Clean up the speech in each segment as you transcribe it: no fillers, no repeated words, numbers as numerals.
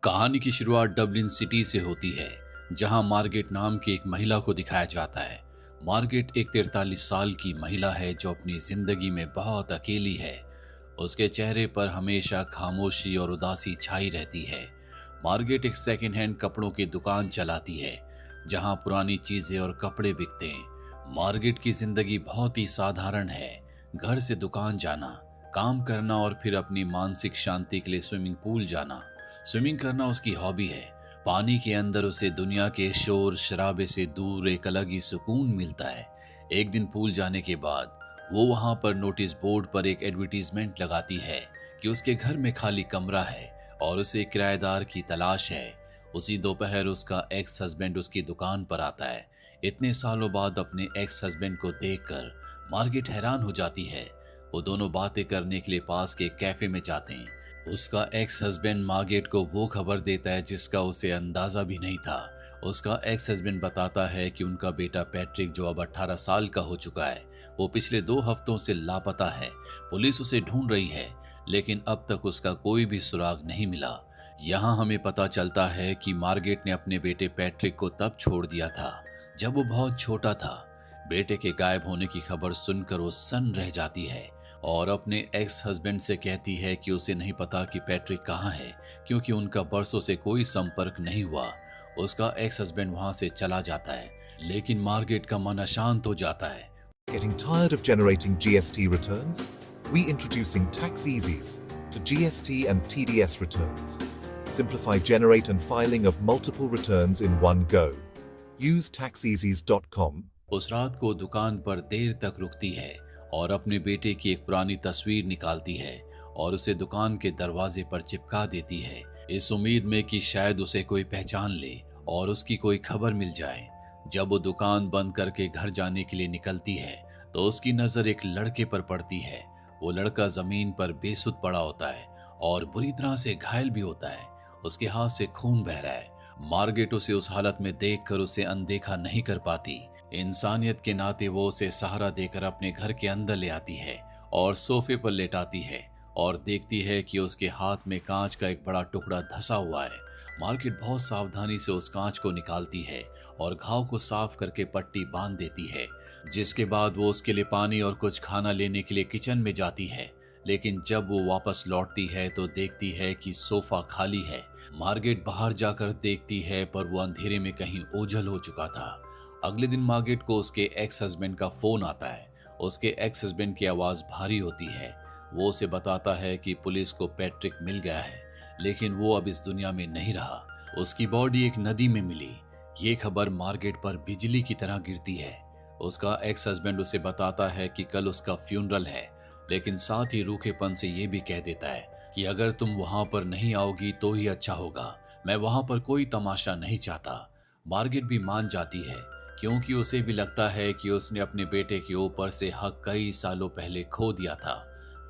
कहानी की शुरुआत डबलिन सिटी से होती है, जहां मार्गेट नाम की एक महिला को दिखाया जाता है। मार्गेट एक 43 साल की महिला है जो अपनी जिंदगी में बहुत अकेली है। उसके चेहरे पर हमेशा खामोशी और उदासी छाई रहती है। मार्गेट एक सेकेंड हैंड कपड़ों की दुकान चलाती है, जहां पुरानी चीजें और कपड़े बिकते हैं। मार्गेट की जिंदगी बहुत ही साधारण है। घर से दुकान जाना, काम करना और फिर अपनी मानसिक शांति के लिए स्विमिंग पूल जाना। स्विमिंग करना उसकी हॉबी है। पानी के अंदर उसे दुनिया के शोर शराबे से दूर एक अलग ही सुकून मिलता है। एक दिन पूल जाने के बाद वो वहां पर नोटिस बोर्ड पर एक एडवर्टीजमेंट लगाती है कि उसके घर में खाली कमरा है और उसे किराएदार की तलाश है। उसी दोपहर उसका एक्स हस्बैंड उसकी दुकान पर आता है। इतने सालों बाद अपने एक्स हस्बैंड को देखकर मार्गेट हैरान हो जाती है। वो दोनों बातें करने के लिए पास के कैफे में जाते हैं। उसका एक्स हस्बैंड मार्गेट को वो खबर देता है जिसका उसे अंदाजा भी नहीं था। उसका एक्स हस्बैंड बताता है कि उनका बेटा पैट्रिक, जो अब 18 साल का हो चुका है, वो पिछले 2 हफ्तों से लापता है। पुलिस उसे ढूंढ रही है, लेकिन अब तक उसका कोई भी सुराग नहीं मिला। यहाँ हमें पता चलता है कि मार्गेट ने अपने बेटे पैट्रिक को तब छोड़ दिया था जब वो बहुत छोटा था। बेटे के गायब होने की खबर सुनकर वो सन्न रह जाती है और अपने एक्स हस्बैंड से कहती है कि उसे नहीं पता कि पैट्रिक कहाँ है, क्योंकि उनका बरसों से कोई संपर्क नहीं हुआ। उसका एक्स हस्बैंड वहां से चला जाता है, लेकिन मार्गेट का मन अशांत हो जाता है। Getting tired of generating GST returns? We introducing Tax Easies to GST and TDS returns. Simplify generate and filing of multiple returns in one go. Use taxeasies.com. उस रात को दुकान पर देर तक रुकती है और अपने बेटे की एक पुरानी तस्वीर निकालती है और उसे दुकान के दरवाजे पर चिपका देती है, इस उम्मीद में कि शायद उसे कोई पहचान ले और उसकी कोई खबर मिल जाए। जब वो दुकान बंद करके घर जाने के लिए निकलती है तो उसकी नजर एक लड़के पर पड़ती है। वो लड़का जमीन पर बेसुध पड़ा होता है और बुरी तरह से घायल भी होता है। उसके हाथ से खून बह रहा है। मार्गेट उसे उस हालत में देखकर उसे अनदेखा नहीं कर पाती। इंसानियत के नाते वो उसे सहारा देकर अपने घर के अंदर ले आती है और सोफे पर लेटाती है और देखती है कि उसके हाथ में कांच का एक बड़ा टुकड़ा धंसा हुआ है। मार्गेट बहुत सावधानी से उस कांच को निकालती है और घाव को साफ करके पट्टी बांध देती है, जिसके बाद वो उसके लिए पानी और कुछ खाना लेने के लिए किचन में जाती है। लेकिन जब वो वापस लौटती है तो देखती है कि सोफा खाली है। मार्गेट बाहर जाकर देखती है, पर वो अंधेरे में कहीं ओझल हो चुका था। अगले दिन मार्गेट को उसके एक्स हस्बैंड का फोन आता है। उसके एक्स हस्बैंड की आवाज भारी होती है। वो उसे बताता है कि पुलिस को पैट्रिक मिल गया है, लेकिन वो अब इस दुनिया में नहीं रहा। उसकी बॉडी एक नदी में मिली। ये खबर मार्गेट पर बिजली की तरह गिरती है। उसका एक्स हस्बैंड उसे बताता है कि कल उसका फ्यूनरल है, लेकिन साथ ही रूखेपन से ये भी कह देता है कि अगर तुम वहां पर नहीं आओगी तो ही अच्छा होगा। मैं वहां पर कोई तमाशा नहीं चाहता। मार्गेट भी मान जाती है, क्योंकि उसे भी लगता है कि उसने अपने बेटे के ऊपर से हक कई सालों पहले खो दिया था।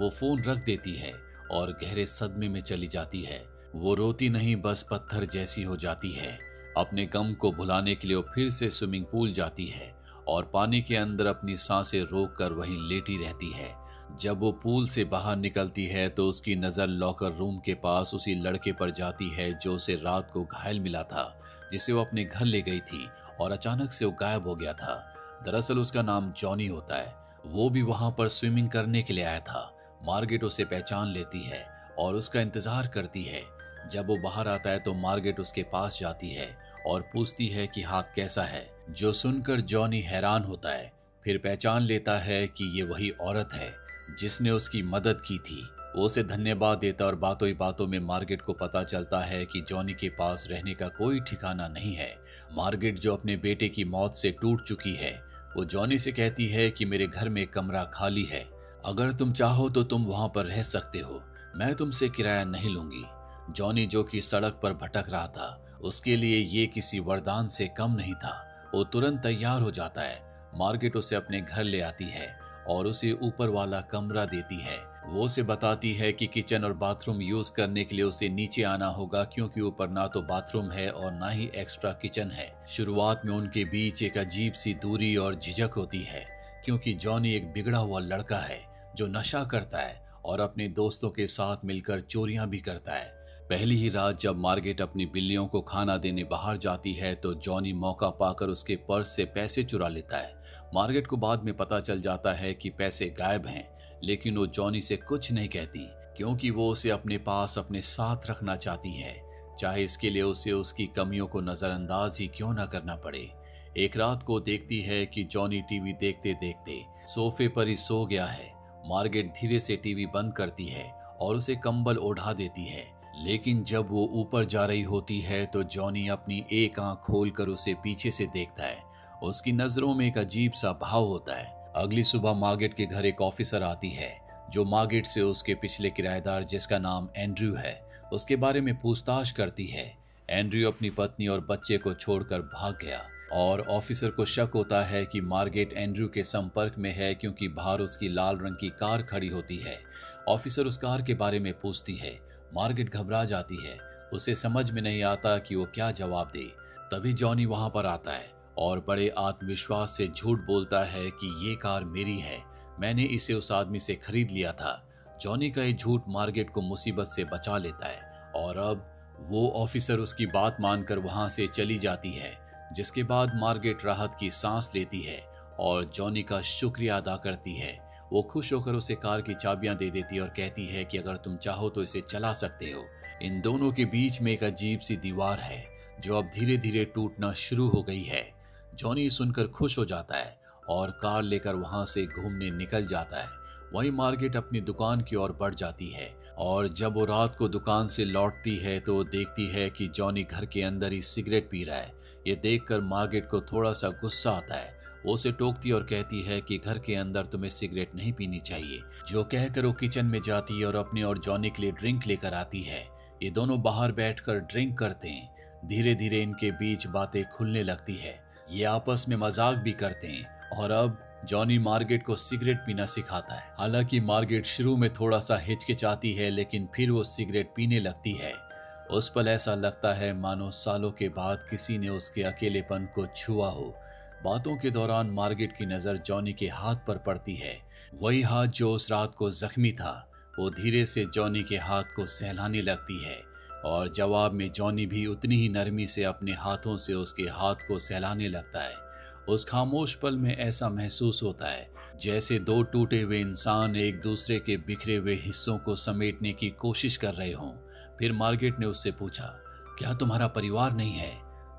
वो फोन रख देती है और गहरे सदमे में चली जाती है। वो रोती नहीं, बस पत्थर जैसी हो जाती है। अपने गम को भुलाने के लिए वो फिर से स्विमिंग पूल जाती है और पानी के अंदर अपनी सांसें रोककर वहीं लेटी रहती है। जब वो पूल से बाहर निकलती है तो उसकी नजर लॉकर रूम के पास उसी लड़के पर जाती है जो उसे रात को घायल मिला था, जिसे वो अपने घर ले गई थी और अचानक से वो गायब हो गया था। दरअसल उसका नाम जॉनी होता है। वो भी वहां पर स्विमिंग करने के लिए आया था। मार्गेट उसे पहचान लेती है और उसका इंतजार करती है। जब वो बाहर आता है तो मार्गेट उसके पास जाती है और पूछती है कि हाथ कैसा है, जो सुनकर जॉनी हैरान होता है। फिर पहचान लेता है कि ये वही औरत है जिसने उसकी मदद की थी। वो उसे धन्यवाद देता और बातों ही बातों में मार्गेट को पता चलता है कि जॉनी के पास रहने का कोई ठिकाना नहीं है। मार्गेट, जो अपने बेटे की मौत से टूट चुकी है, वो जॉनी से कहती है कि मेरे घर में कमरा खाली है, अगर तुम चाहो तो तुम वहां पर रह सकते हो, मैं तुमसे किराया नहीं लूंगी। जॉनी, जो कि सड़क पर भटक रहा था, उसके लिए ये किसी वरदान से कम नहीं था। वो तुरंत तैयार हो जाता है। मार्गेट उसे अपने घर ले आती है और उसे ऊपर वाला कमरा देती है। वो उसे बताती है कि किचन और बाथरूम यूज करने के लिए उसे नीचे आना होगा, क्योंकि ऊपर ना तो बाथरूम है और ना ही एक्स्ट्रा किचन है। शुरुआत में उनके बीच एक अजीब सी दूरी और झिझक होती है, क्योंकि जॉनी एक बिगड़ा हुआ लड़का है जो नशा करता है और अपने दोस्तों के साथ मिलकर चोरियां भी करता है। पहली ही रात जब मार्गेट अपनी बिल्लियों को खाना देने बाहर जाती है तो जॉनी मौका पाकर उसके पर्स से पैसे चुरा लेता है। मार्गेट को बाद में पता चल जाता है कि पैसे गायब हैं, लेकिन वो जॉनी से कुछ नहीं कहती क्योंकि वो उसे अपने पास अपने साथ रखना चाहती है, चाहे इसके लिए उसे उसकी कमियों को नजरअंदाज ही क्यों ना करना पड़े। एक रात को देखती है कि जॉनी टीवी देखते देखते सोफे पर ही सो गया है। मार्गेट धीरे से टीवी बंद करती है और उसे कंबल ओढ़ा देती है, लेकिन जब वो ऊपर जा रही होती है तो जॉनी अपनी एक आंख खोलकर उसे पीछे से देखता है। उसकी नजरों में एक अजीब सा भाव होता है। अगली सुबह मार्गेट के घर एक ऑफिसर आती है जो मार्गेट से उसके पिछले किराएदार, जिसका नाम एंड्रयू है, उसके बारे में पूछताछ करती है। एंड्रयू अपनी पत्नी और बच्चे को छोड़कर भाग गया और ऑफिसर को शक होता है कि मार्गेट एंड्रयू के संपर्क में है क्योंकि बाहर उसकी लाल रंग की कार खड़ी होती है। ऑफिसर उस कार के बारे में पूछती है। मार्गेट घबरा जाती है, उसे समझ में नहीं आता कि वो क्या जवाब दे। तभी जॉनी वहां पर आता है और बड़े आत्मविश्वास से झूठ बोलता है कि ये कार मेरी है, मैंने इसे उस आदमी से खरीद लिया था। जॉनी का ये झूठ मार्गेट को मुसीबत से बचा लेता है और अब वो ऑफिसर उसकी बात मानकर वहां से चली जाती है, जिसके बाद मार्गेट राहत की सांस लेती है और जॉनी का शुक्रिया अदा करती है। वो खुश होकर उसे कार की चाबियां दे देती है और कहती है कि अगर तुम चाहो तो इसे चला सकते हो। इन दोनों के बीच में एक अजीब सी दीवार है जो अब धीरे धीरे टूटना शुरू हो गई है। जॉनी सुनकर खुश हो जाता है और कार लेकर वहां से घूमने निकल जाता है। वहीं मार्गेट अपनी दुकान की ओर बढ़ जाती है और जब वो रात को दुकान से लौटती है तो देखती है कि जॉनी घर के अंदर ही सिगरेट पी रहा है। ये देखकर मार्गेट को थोड़ा सा गुस्सा आता है। वो उसे टोकती और कहती है कि घर के अंदर तुम्हें सिगरेट नहीं पीनी चाहिए। जो कहकर वो किचन में जाती है और अपने और जॉनी के लिए ड्रिंक लेकर आती है। ये दोनों बाहर बैठकर ड्रिंक करते हैं। धीरे धीरे इनके बीच बातें खुलने लगती है। ये आपस में मजाक भी करते हैं और अब जॉनी मार्गेट को सिगरेट पीना सिखाता है। हालांकि मार्गेट शुरू में थोड़ा सा हिचकिचाती है, लेकिन फिर वो सिगरेट पीने लगती है। उस पल ऐसा लगता है मानो सालों के बाद किसी ने उसके अकेलेपन को छुआ हो। बातों के दौरान मार्गेट की नजर जॉनी के हाथ पर पड़ती है, वही हाथ जो उस रात को जख्मी था। वो धीरे से जॉनी के हाथ को सहलाने लगती है और जवाब में जॉनी भी उतनी ही नरमी से अपने हाथों से उसके हाथ को सहलाने लगता है। उस खामोश पल में ऐसा महसूस होता है जैसे दो टूटे हुए इंसान एक दूसरे के बिखरे हुए हिस्सों को समेटने की कोशिश कर रहे हों। फिर मार्गेट ने उससे पूछा, क्या तुम्हारा परिवार नहीं है?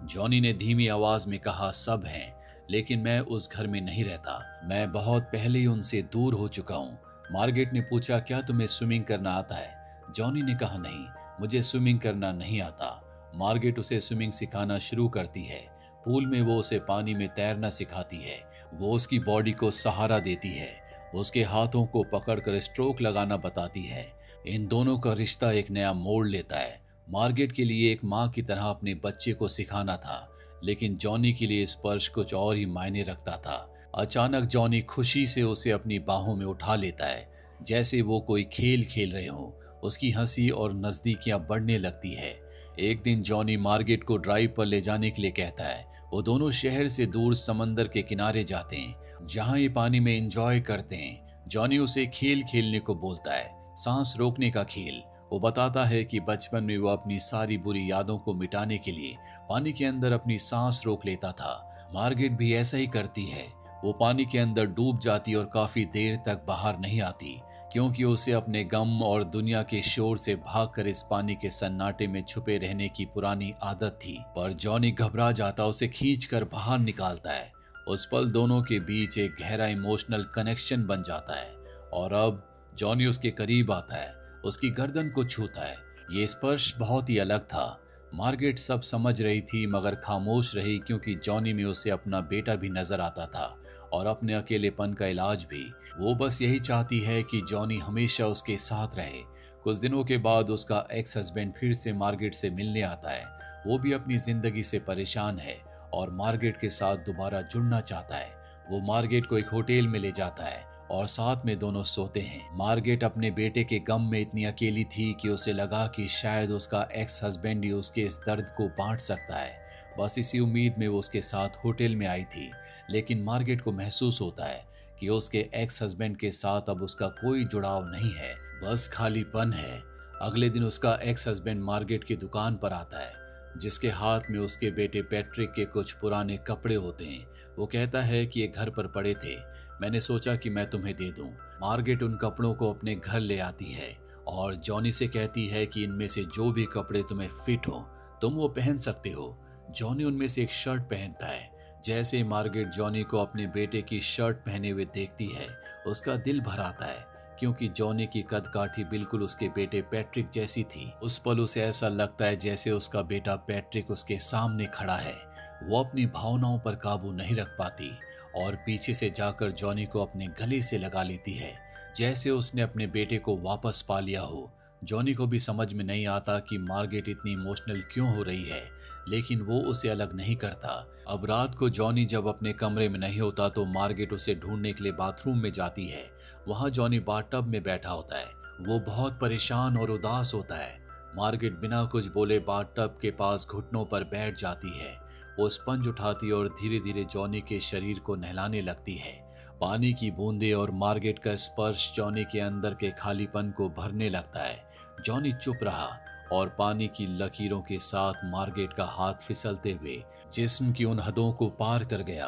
जॉनी ने धीमी आवाज में कहा, सब हैं, लेकिन मैं उस घर में नहीं रहता। मैं बहुत पहले ही उनसे दूर हो चुका हूँ। मार्गेट ने पूछा, क्या तुम्हें स्विमिंग करना आता है? जॉनी ने कहा, नहीं, मुझे स्विमिंग करना नहीं आता। मार्गेट उसे स्विमिंग सिखाना शुरू करती है। पूल में वो उसे पानी में तैरना सिखाती है। वो उसकी बॉडी को सहारा देती है, उसके हाथों को पकड़कर स्ट्रोक लगाना बताती है। इन दोनों का रिश्ता एक नया मोड़ लेता है। मार्गेट के लिए एक माँ की तरह अपने बच्चे को सिखाना था, लेकिन जॉनी के लिए स्पर्श कुछ और ही मायने रखता था। अचानक जॉनी खुशी से उसे अपनी बाहों में उठा लेता है, जैसे वो कोई खेल खेल रहे हो। उसकी हंसी और नजदीकियां बढ़ने लगती है। एक दिन जॉनी मार्गेट को ड्राइव पर ले जाने के लिए कहता है। वो दोनों शहर से दूर समंदर के किनारे जाते हैं, जहां ये पानी में एंजॉय करते हैं। जॉनी उसे खेल खेलने को बोलता है, सांस रोकने का खेल। वो बताता है कि बचपन में वो अपनी सारी बुरी यादों को मिटाने के लिए पानी के अंदर अपनी सांस रोक लेता था। मार्गेट भी ऐसा ही करती है। वो पानी के अंदर डूब जाती और काफी देर तक बाहर नहीं आती, क्योंकि उसे अपने गम और दुनिया के शोर से भागकर इस पानी के सन्नाटे में छुपे रहने की पुरानी आदत थी। पर जॉनी घबरा जाता, उसे खींचकर बाहर निकालता है। उस पल दोनों के बीच एक गहरा इमोशनल कनेक्शन बन जाता है और अब जॉनी उसके करीब आता है, उसकी गर्दन को छूता है। ये स्पर्श बहुत ही अलग था। मार्गेट सब समझ रही थी मगर खामोश रही, क्योंकि जॉनी में उसे अपना बेटा भी नजर आता था और अपने अकेलेपन का इलाज भी। वो बस यही चाहती है कि जॉनी हमेशा उसके साथ रहे। कुछ दिनों के बाद उसका एक्स हस्बैंड फिर से मार्गेट से मिलने आता है। वो भी अपनी जिंदगी से परेशान है और मार्गेट के साथ दोबारा जुड़ना चाहता है। वो मार्गेट को एक होटल में ले जाता है और साथ में दोनों सोते हैं। मार्गेट अपने बेटे के गम में इतनी अकेली थी कि उसे लगा कि शायद उसका एक्स हस्बैंड ही उसके इस दर्द को बांट सकता है। बस इसी उम्मीद में वो उसके साथ होटल में आई थी, लेकिन मार्गेट को महसूस होता है कि उसके एक्स हस्बैंड के साथ अब उसका कोई जुड़ाव नहीं है, बस खालीपन है। अगले दिन उसका एक्स हस्बैंड मार्गेट की दुकान पर आता है, जिसके हाथ में उसके बेटे पैट्रिक के कुछ पुराने कपड़े होते हैं। वो कहता है कि ये घर पर पड़े थे, मैंने सोचा कि मैं तुम्हें दे दूं। मार्गेट उन कपड़ों को अपने घर ले आती है और जॉनी से कहती है कि इनमें से जो भी कपड़े तुम्हें फिट हो तुम वो पहन सकते हो। जॉनी उनमें से एक शर्ट पहनता है। जैसे ही मार्गेट जॉनी को अपने बेटे की शर्ट पहने हुए देखती है, उसका दिल भर आता है, क्योंकि जॉनी की कदकाठी बिल्कुल उसके बेटे पैट्रिक जैसी थी। उस पल उसे ऐसा लगता है जैसे उसका बेटा पैट्रिक उसके सामने खड़ा है। वो अपनी भावनाओं पर काबू नहीं रख पाती और पीछे से जाकर जॉनी को अपने गले से लगा लेती है, जैसे उसने अपने बेटे को वापस पा लिया हो। जॉनी को भी समझ में नहीं आता कि मार्गेट इतनी इमोशनल क्यों हो रही है, लेकिन वो उसे अलग नहीं करता। अब रात को जॉनी जब अपने कमरे में नहीं होता तो मार्गेट उसे ढूंढने के लिए बाथरूम में जाती है। वहां जॉनी बाथटब में बैठा होता है। वो बहुत परेशान और उदास होता है। मार्गेट बिना कुछ बोले बाथटब के पास घुटनों पर बैठ जाती है। वो स्पंज उठाती और धीरे धीरे जॉनी के शरीर को नहलाने लगती है। पानी की बूंदें और मार्गेट का स्पर्श जॉनी के अंदर के खालीपन को भरने लगता है। जॉनी चुप रहा और पानी की लकीरों के साथ मार्गेट का हाथ फिसलते हुए जिस्म की उन हदों को पार कर गया,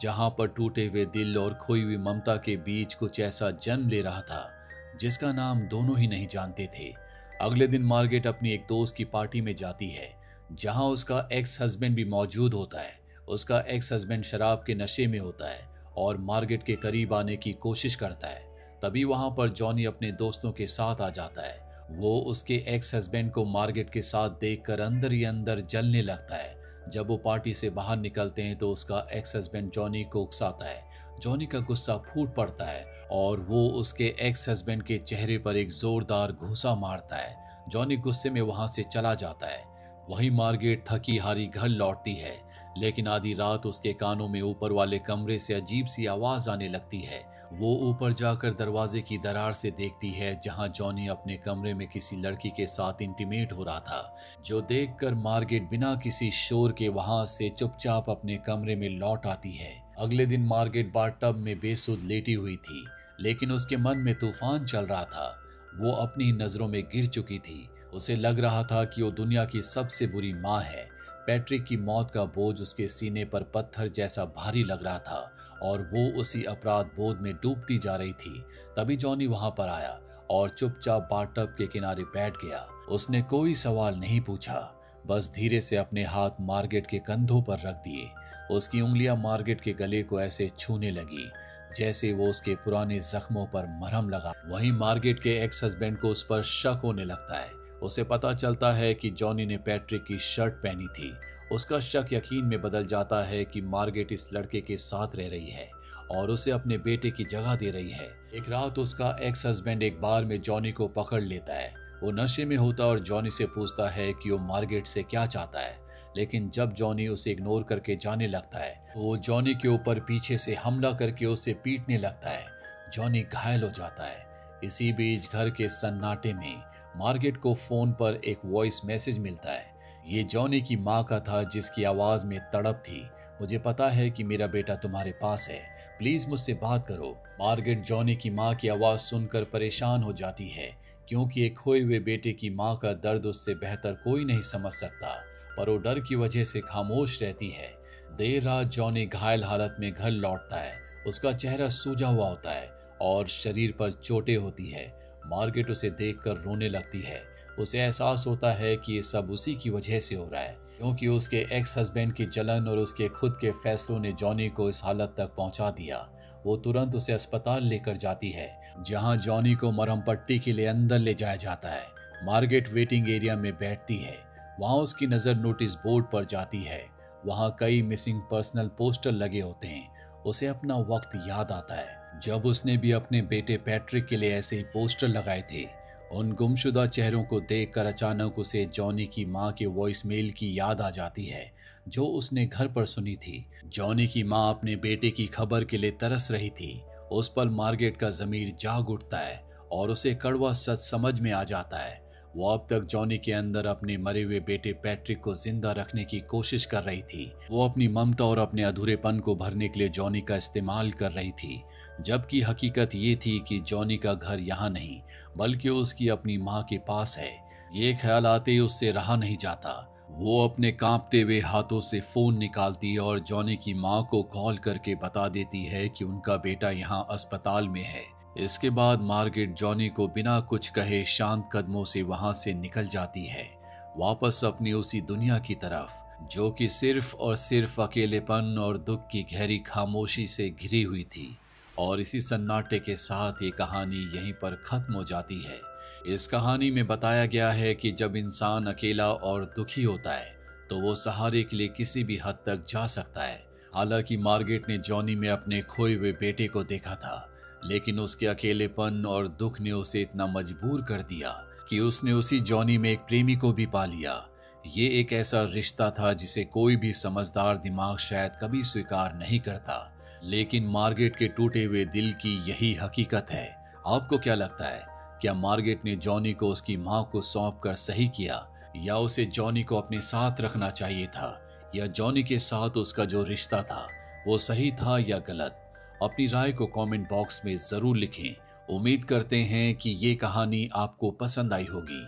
जहां पर टूटे हुए दिल और खोई हुई ममता के बीच कुछ ऐसा जन्म ले रहा था जिसका नाम दोनों ही नहीं जानते थे। अगले दिन मार्गेट अपनी एक दोस्त की पार्टी में जाती है, जहां उसका एक्स हस्बैंड भी मौजूद होता है। उसका एक्स हस्बैंड शराब के नशे में होता है और मार्गेट के करीब आने की कोशिश करता है। तभी वहां पर जॉनी अपने दोस्तों के साथ आ जाता है। वो उसके एक्स हस्बैंड को मार्गेट के साथ देखकर अंदर ही अंदर जलने लगता है। जब वो पार्टी से बाहर निकलते हैं तो उसका एक्स हस्बैंड जॉनी को उकसाता है। जॉनी का गुस्सा फूट पड़ता है और वो उसके एक्स हस्बैंड के चेहरे पर एक जोरदार घूंसा मारता है। जॉनी गुस्से में वहां से चला जाता है। वहीं मार्गेट थकी हारी घर लौटती है, लेकिन आधी रात उसके कानों में ऊपर वाले कमरे से अजीब सी आवाज आने लगती है। वो ऊपर जाकर दरवाजे की दरार से देखती है, जहां जॉनी अपने कमरे में किसी लड़की के साथ इंटीमेट हो रहा था, जो देखकर मार्गेट बिना किसी शोर के वहां से चुपचाप अपने कमरे में लौट आती है। अगले दिन मार्गेट बाथटब में बेसुध लेटी हुई थी, लेकिन उसके मन में तूफान चल रहा था। वो अपनी ही नजरों में गिर चुकी थी। उसे लग रहा था कि वो दुनिया की सबसे बुरी माँ है। पैट्रिक की मौत का बोझ उसके सीने पर पत्थर जैसा भारी लग रहा था और वो उसी अपराध बोध में डूबती जा रही थी। तभी जॉनी वहां पर आया और चुपचाप बाथटब के किनारे बैठ गया। उसने कोई सवाल नहीं पूछा, बस धीरे से अपने हाथ मार्गेट के कंधों पर रख दिए। उसकी उंगलियां मार्गेट के गले को ऐसे छूने लगी जैसे वो उसके पुराने जख्मों पर मरहम लगा। वहीं मार्गेट के एक्स हस्बैंड को उस पर शक होने लगता है। उसे पता चलता है कि जॉनी ने पैट्रिक की शर्ट पहनी थी। उसका शक यकीन में बदल जाता है कि मार्गेट इस लड़के के साथ रह रही है और उसे अपने बेटे की जगह दे रही है। एक रात उसका एक्स हस्बैंड एक बार में जॉनी को पकड़ लेता है। वो नशे में होता और जॉनी से पूछता है कि वो मार्गेट से क्या चाहता है, लेकिन जब जॉनी उसे इग्नोर करके जाने लगता है, वो जॉनी के ऊपर पीछे से हमला करके उसे पीटने लगता है। जॉनी घायल हो जाता है। इसी बीच घर के सन्नाटे में मार्गेट को फोन पर एक वॉइस मैसेज मिलता है। ये जॉनी की माँ का था, जिसकी आवाज में तड़प थी। मुझे पता है कि मेरा बेटा तुम्हारे पास है, प्लीज मुझसे बात करो। मार्गेट जॉनी की माँ की आवाज सुनकर परेशान हो जाती है, क्योंकि एक खोए हुए बेटे की माँ का दर्द उससे बेहतर कोई नहीं समझ सकता, पर वो डर की वजह से खामोश रहती है। देर रात जॉनी घायल हालत में घर लौटता है। उसका चेहरा सूजा हुआ होता है और शरीर पर चोटें होती है। मार्गेट उसे देखकर रोने लगती है। उसे एहसास होता है कि ये सब उसी की वजह से हो रहा है, क्योंकि उसके एक्स हस्बैंड की जलन और उसके खुद के फैसलों ने जॉनी को इस हालत तक पहुंचा दिया। वो तुरंत उसे अस्पताल लेकर जाती है, जहां जॉनी को मरहम पट्टी के लिए अंदर ले जाया जाता है। मार्गेट वेटिंग एरिया में बैठती है। वहां उसकी नजर नोटिस बोर्ड पर जाती है। वहां कई मिसिंग पर्सनल पोस्टर लगे होते हैं। उसे अपना वक्त याद आता है जब उसने भी अपने बेटे पैट्रिक के लिए ऐसे ही पोस्टर लगाए थे। उन गुमशुदा चेहरों को देखकर अचानक उसे जॉनी की माँ के वॉइसमेल की याद आ जाती है, जो उसने घर पर सुनी थी। जॉनी की माँ अपने बेटे की खबर के लिए तरस रही थी। उस पल मार्गेट का ज़मीर जाग उठता है और उसे कड़वा सच समझ में आ जाता है। वो अब तक जॉनी के अंदर अपने मरे हुए बेटे पैट्रिक को जिंदा रखने की कोशिश कर रही थी। वो अपनी ममता और अपने अधूरेपन को भरने के लिए जॉनी का इस्तेमाल कर रही थी। जबकि हकीकत ये थी कि जॉनी का घर यहाँ नहीं बल्कि उसकी अपनी माँ के पास है। ये ख्याल आते ही उससे रहा नहीं जाता। वो अपने कांपते हुए हाथों से फोन निकालती और जॉनी की माँ को कॉल करके बता देती है कि उनका बेटा यहाँ अस्पताल में है। इसके बाद मार्गरेट जॉनी को बिना कुछ कहे शांत कदमों से वहां से निकल जाती है, वापस अपनी उसी दुनिया की तरफ जो कि सिर्फ और सिर्फ अकेलेपन और दुख की गहरी खामोशी से घिरी हुई थी। और इसी सन्नाटे के साथ ये कहानी यहीं पर खत्म हो जाती है। इस कहानी में बताया गया है कि जब इंसान अकेला और दुखी होता है तो वो सहारे के लिए किसी भी हद तक जा सकता है। हालांकि मार्गरेट ने जॉनी में अपने खोए हुए बेटे को देखा था, लेकिन उसके अकेलेपन और दुख ने उसे इतना मजबूर कर दिया कि उसने उसी जॉनी में एक प्रेमी को भी पा लिया। ये एक ऐसा रिश्ता था जिसे कोई भी समझदार दिमाग शायद कभी स्वीकार नहीं करता, लेकिन मार्गरेट के टूटे हुए दिल की यही हकीकत है। आपको क्या लगता है, क्या मार्गरेट ने जॉनी को उसकी माँ को सौंप कर सही किया, या उसे जॉनी को अपने साथ रखना चाहिए था, या जॉनी के साथ उसका जो रिश्ता था वो सही था या गलत? अपनी राय को कमेंट बॉक्स में जरूर लिखें। उम्मीद करते हैं कि ये कहानी आपको पसंद आई होगी।